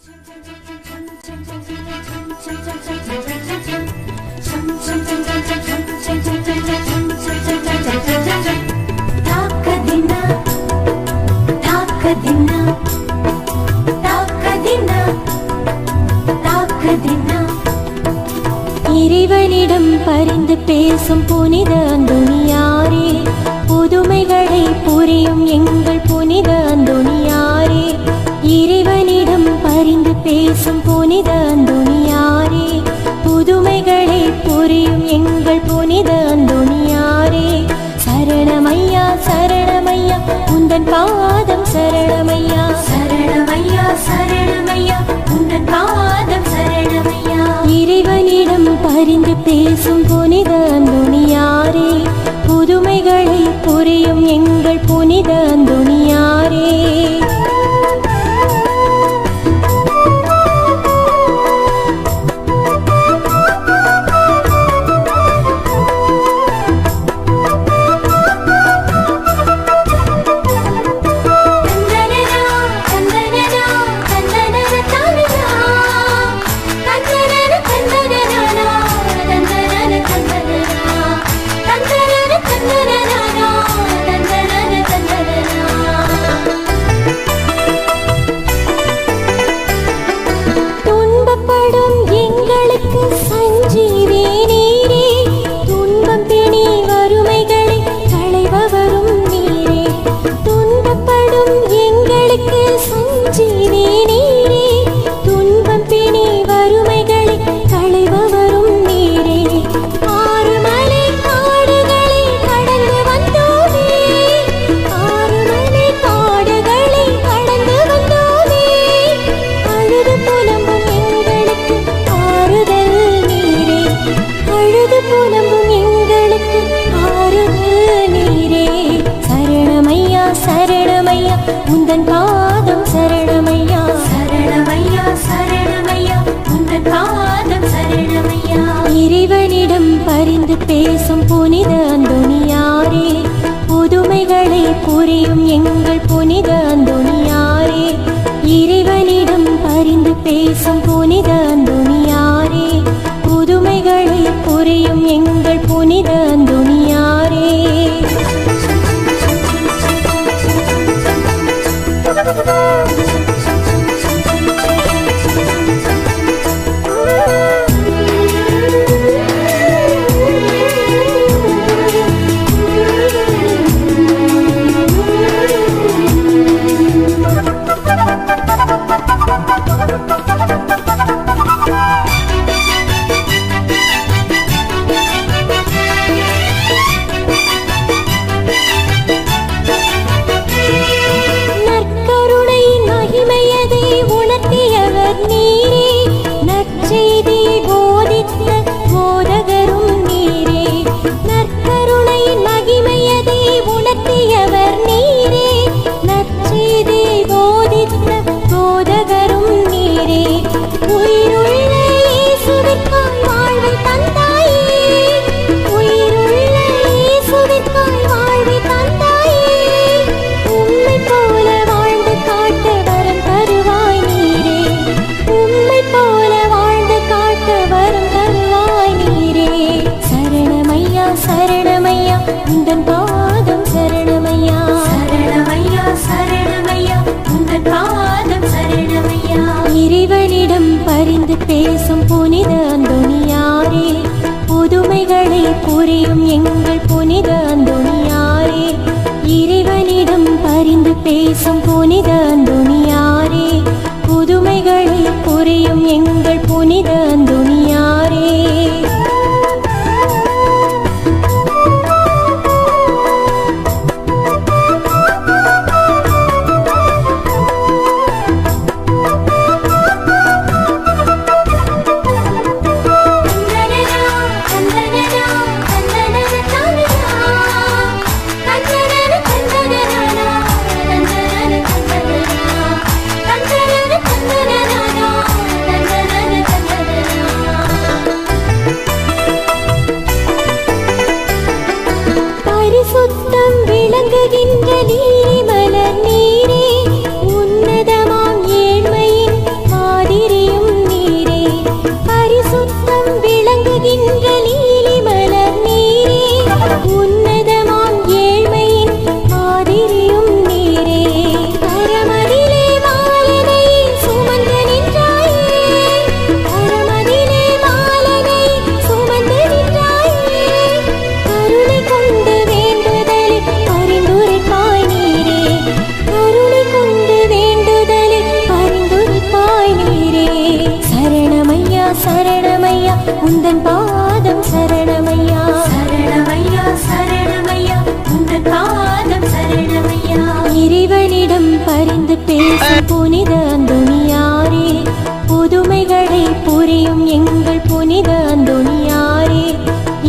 இறைவனிடம் பரிந்து பேசும் புனித அந்தோணியாரே, புதுமைகளை புரியும் எங்கள் புனித அந்தோணியாரே. இறைவனிடம் பரிந்து பேசும் புனித அந்தோணியாரே, புதுமைகளை புரியும் எங்கள் புனித அந்தோணியாரே. சரணமையா சரணமையா உந்தன் பாதம் சரணமையா, சரணமையா சரணமையா உந்தன் பாதம் சரணமையா. இறைவனிடம் பரிந்து பேசும் புனித அந்தோணியாரே, புதுமைகளை புரியும் எங்கள் புனித அந்தோணியாரே. உந்தன் பாதம் சரணமையா, சரணமையா சரணமையா உந்தன் பாதம் சரணமையா. இறைவனிடம் பரிந்து பேசும் புனித அந்தோணியாரே, புதுமைகளை புரியும் எங்கள் புனித அந்தோணியாரே. இறைவனிடம் பரிந்து பேசும் புனித அந்தோணியாரே, புதுமைகளை புரியும் எங்கள் புனித அந்தோணியாரே. சரணமையா உந்தன் பாதம் சரணமையா, சரணமையா சரணமையா உந்தன் பாதம் சரணமையா. இறைவனிடம் பரிந்து பேசும் புனித அந்தோணியாரே, புதுமைகளை புரியும் எங்கள் புனித அந்தோணியாரே. இறைவனிடம் பரிந்து பேசும் புனித அந்தோணியாரே, புதுமைகளை புரியும் எங்கள் புனித அந்தோணியாரே. புனித அந்தோணியாரே,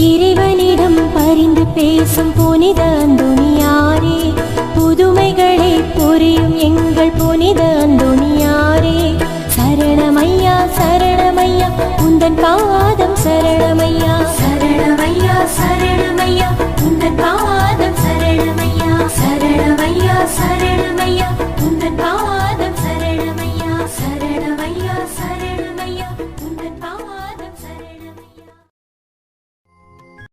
இறைவனிடம் பரிந்து பேசும் புனித அந்தோணியாரே, புதுமைகளை புரியும்